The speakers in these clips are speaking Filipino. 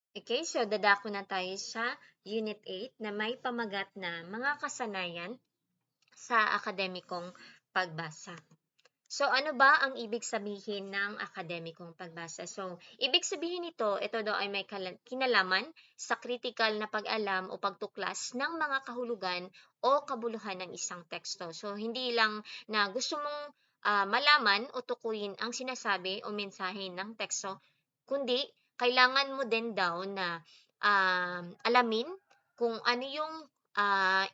Okay, so dadako na tayo sa Unit 8 na may pamagat na mga kasanayan sa akademikong pagbasa. So, ano ba ang ibig sabihin ng akademikong pagbasa? So, ibig sabihin nito, ito daw ay may kinalaman sa kritikal na pag-alam o pagtuklas ng mga kahulugan o kabuluhan ng isang teksto. So, hindi lang na gusto mong malaman o tukuyin ang sinasabi o mensahe ng teksto, kundi kailangan mo din daw na alamin kung ano yung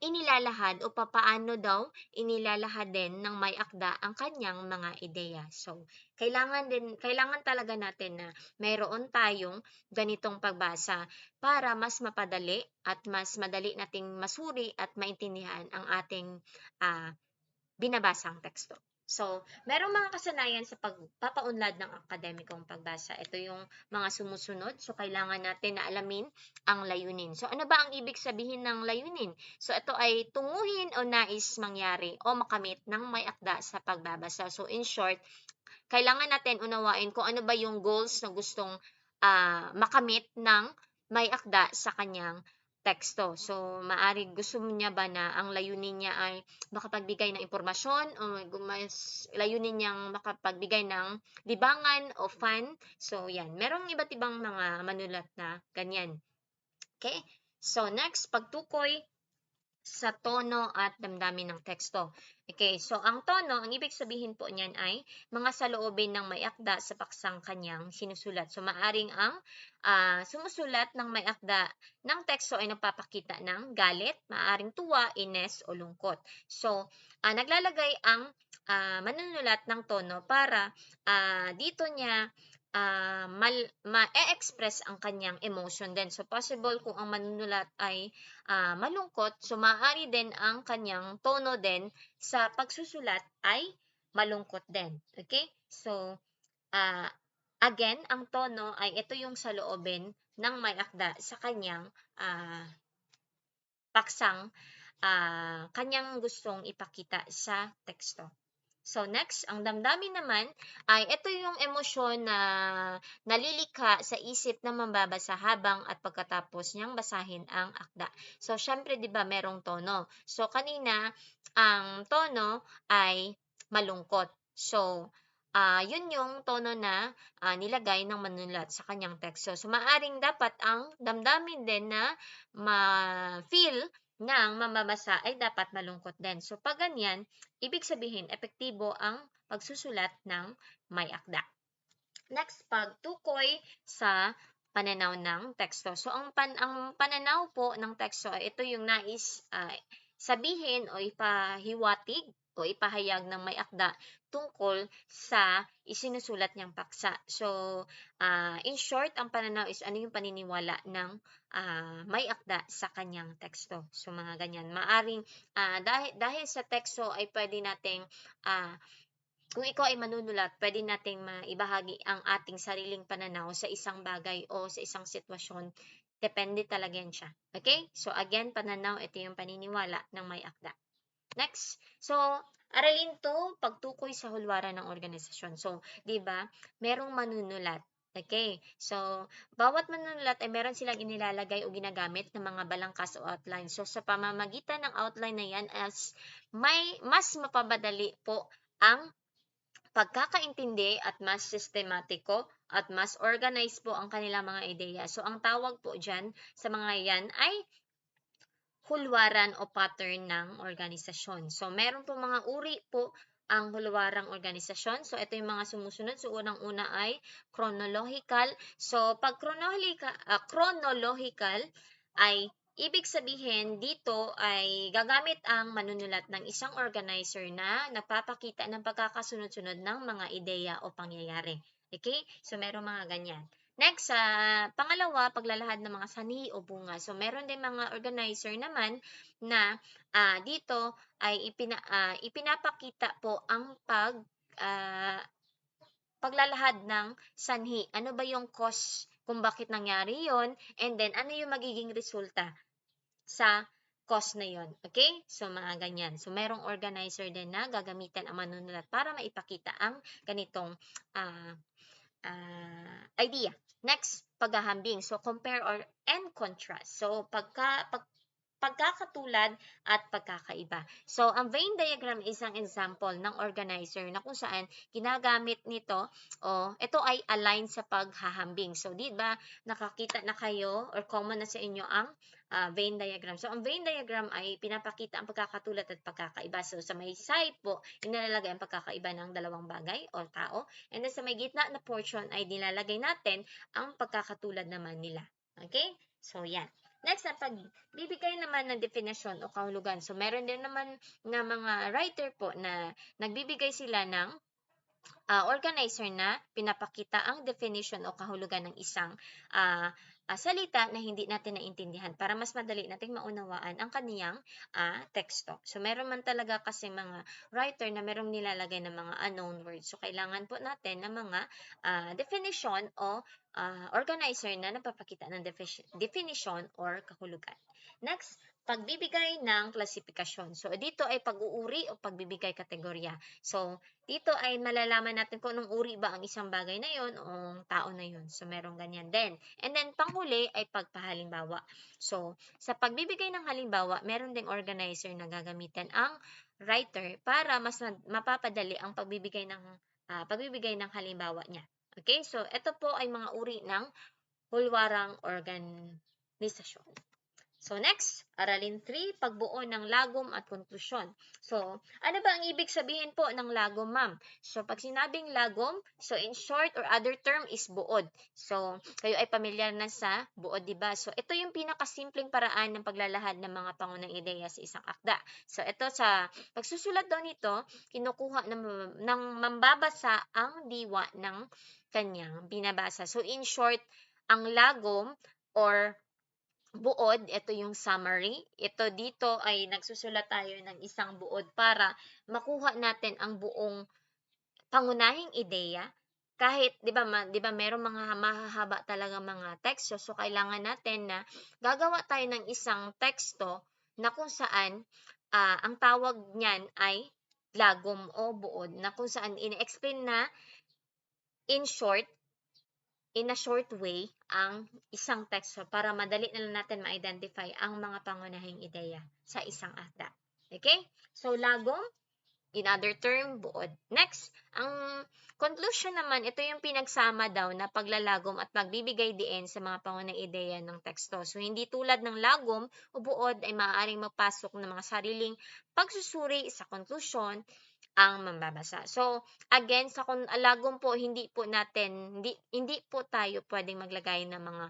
inilalahad o papaano daw inilalahad din ng may akda ang kanyang mga ideya. So, kailangan talaga natin na mayroon tayong ganitong pagbasa para mas mapadali at mas madali nating masuri at maintindihan ang ating ah, binabasang teksto. So, merong mga kasanayan sa pagpapaunlad ng akademikong pagbasa. Ito yung mga sumusunod. So, kailangan natin na alamin ang layunin. So, ano ba ang ibig sabihin ng layunin? So, ito ay tunguhin o nais mangyari o makamit ng may akda sa pagbabasa. So, in short, kailangan natin unawain kung ano ba yung goals na gustong makamit ng may akda sa kanyang teksto. So, maari gusto niya ba na ang layunin niya ay makapagbigay ng impormasyon o mas layunin niyang makapagbigay ng libangan o fun. So, yan. Merong iba't ibang mga manulat na ganyan. Okay? So, next, pagtukoy sa tono at damdamin ng teksto. Okay, so ang tono, ang ibig sabihin po niyan ay mga saloobin ng may akda sa paksang kanyang sinusulat. So maaring ang sumusulat ng may akda ng teksto ay nagpapakita ng galit, maaring tuwa, ines o lungkot. So naglalagay ang manunulat ng tono para dito niya ma-express ang kanyang emotion din. So possible kung ang manunulat ay malungkot, so maaari din ang kanyang tono din sa pagsusulat ay malungkot din. Okay? So, uh, again, ang tono ay ito yung saloobin ng may akda sa kanyang paksang kanyang gustong ipakita sa teksto. So next, ang damdamin naman ay ito yung emosyon na nalilikha sa isip ng mambabasa habang at pagkatapos niyang basahin ang akda. So syempre 'di ba merong tono. So kanina ang tono ay malungkot. So yun yung tono na nilagay ng manunulat sa kanyang teksto. So maaring dapat ang damdamin din na ma-feel ng mambabasa ay dapat malungkot din. So pag ganyan, ibig sabihin, epektibo ang pagsusulat ng may akda. Next, pagtukoy sa pananaw ng teksto. So, ang pananaw po ng teksto ay ito yung nais sabihin o ipahiwatig o ipahayag ng may akda tungkol sa isinusulat niyang paksa. So, in short, ang pananaw is ano yung paniniwala ng may akda sa kanyang teksto. So, mga ganyan. Maaring, dahil sa teksto ay pwede nating kung ikaw ay manunulat, pwede nating maibahagi ang ating sariling pananaw sa isang bagay o sa isang sitwasyon. Depende talaga yan siya. Okay? So, again, pananaw, ito yung paniniwala ng may akda. Next. So, aralin to pagtukoy sa hulwaran ng organisasyon. So, 'di ba? Merong manunulat. Okay. So, bawat manunulat ay meron silang inilalagay o ginagamit ng mga balangkas o outline. So, sa pamamagitan ng outline na yan as mas mapabadali po ang pagkakaintindi at mas sistematiko at mas organized po ang kanilang mga ideya. So, ang tawag po dyan sa mga yan ay hulwaran o pattern ng organisasyon. So, meron po mga uri po ang hulwarang organisasyon. So, ito yung mga sumusunod. So, unang-una ay chronological. So, pag chronological ay ibig sabihin dito ay gagamit ang manunulat ng isang organizer na nagpapakita ng pagkakasunod-sunod ng mga ideya o pangyayari. Okay? So, meron mga ganyan. Next, pangalawa, paglalahad ng mga sanhi o bunga. So, meron din mga organizer naman na dito ay ipinapakita po ang paglalahad ng sanhi. Ano ba yung cause kung bakit nangyari yon, and then ano yung magiging resulta sa cause na yon. Okay? So, mga ganyan. So, merong organizer din na gagamitan ang manunulat para maipakita ang ganitong idea. Next, paghahambing. So, compare and contrast. So, pagkakatulad at pagkakaiba. So, ang Venn diagram is isang example ng organizer na kung saan ginagamit nito o ito ay align sa paghahambing. So, di ba nakakita na kayo or common na sa inyo ang Venn diagram. So, ang Venn diagram ay pinapakita ang pagkakatulad at pagkakaiba. So, sa may side po, inilalagay ang pagkakaiba ng dalawang bagay o tao. And then sa may gitna na portion ay nilalagay natin ang pagkakatulad naman nila. Okay? So, yan. Next, ang pagbibigay naman ng definisyon o kahulugan. So, meron din naman na mga writer po na nagbibigay sila ng organizer na pinapakita ang definition o kahulugan ng isang salita na hindi natin naintindihan para mas madali nating maunawaan ang kaniyang teksto. So, meron man talaga kasi mga writer na merong nilalagay ng mga unknown words. So, kailangan po natin ng mga definition o organizer na napapakita ng definition or kahulugan. Next, pagbibigay ng klasifikasyon. So, dito ay pag-uuri o pagbibigay kategorya. So, dito ay malalaman natin kung anong uri ba ang isang bagay na yon o tao na yon. So, merong ganyan din. And then, panghuli ay pagpahalimbawa. So, sa pagbibigay ng halimbawa, meron ding organizer na gagamitan ang writer para mas mapapadali ang pagbibigay ng halimbawa niya. Okay? So, ito po ay mga uri ng hulwarang organisasyon. So, next, aralin 3, pagbuo ng lagom at konklusyon. So, ano ba ang ibig sabihin po ng lagom, ma'am? So, pag sinabing lagom, so in short or other term is buod. So, kayo ay pamilyar na sa buod, diba? So, ito yung pinakasimpleng paraan ng paglalahad ng mga pangunang ideya sa isang akda. So, ito sa pagsusulat daw nito, kinukuha ng mambabasa ang diwa ng kanyang binabasa. So, in short, ang lagom or buod, ito yung summary. Ito dito ay nagsusulat tayo ng isang buod para makuha natin ang buong pangunahing ideya. Kahit 'di ba merong mga mahahaba talaga mga teksto, so kailangan natin na gagawa tayo ng isang teksto na kung saan ang tawag niyan ay lagom o buod, na kung saan ini-explain na in a short way ang isang teksto para madali na lang natin ma-identify ang mga pangunahing ideya sa isang akda. Okay? So, lagom, in other term, buod. Next, ang conclusion naman, ito yung pinagsama daw na paglalagom at pagbibigay diin sa mga pangunahing ideya ng teksto. So, hindi tulad ng lagom o buod ay maaaring magpasok ng mga sariling pagsusuri sa conclusion ang mambabasa. So, again, sa lagom po, hindi po tayo pwedeng maglagay ng mga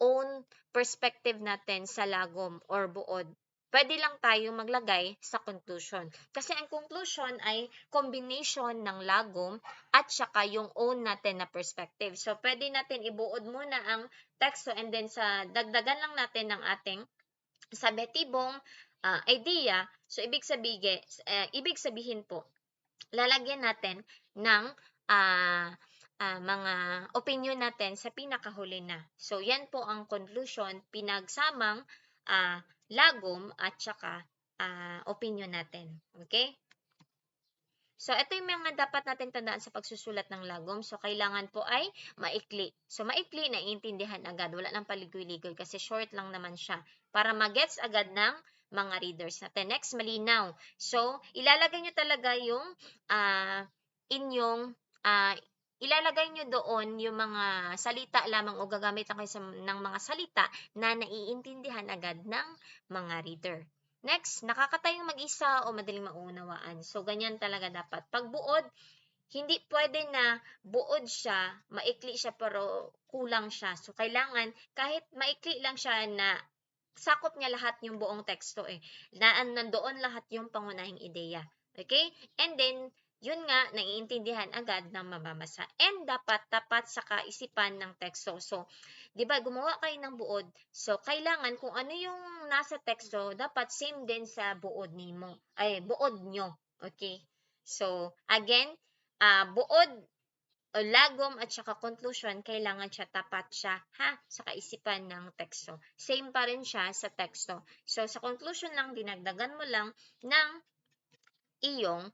own perspective natin sa lagom or buod. Pwede lang tayo maglagay sa conclusion. Kasi ang conclusion ay combination ng lagom at saka yung own natin na perspective. So, pwede natin ibuod muna ang teksto and then sa dagdagan lang natin ng ating sabetibong idea. So, ibig sabihin po, lalagyan natin ng mga opinion natin sa pinakahuli na. So, yan po ang conclusion, pinagsamang lagom at saka opinion natin. Okay? So, ito yung mga dapat natin tandaan sa pagsusulat ng lagom. So, kailangan po ay maikli. So, maikli, naiintindihan agad. Wala nang paligoy-ligoy kasi short lang naman siya. Para magets agad ng mga readers natin. Next, malinaw. So, ilalagay nyo talaga yung ilalagay nyo doon yung mga salita lamang o gagamit lang kayo ng mga salita na naiintindihan agad ng mga reader. Next, nakakatayong mag-isa o madaling maunawaan. So, ganyan talaga dapat. Pag buod, hindi pwede na buod siya, maikli siya pero kulang siya. So, kailangan kahit maikli lang siya na sakop niya lahat yung buong teksto nandoon lahat yung pangunahing ideya. Okay? And then, yun nga, naiintindihan agad ng mababasa. And dapat tapat sa kaisipan ng teksto. So, di ba, gumawa kayo ng buod. So, kailangan kung ano yung nasa teksto, dapat same din sa buod nyo. Okay? So, again, buod o lagom at saka conclusion, kailangan siya tapat siya sa kaisipan ng teksto. Same pa rin siya sa teksto. So, sa conclusion lang, dinagdagan mo lang ng iyong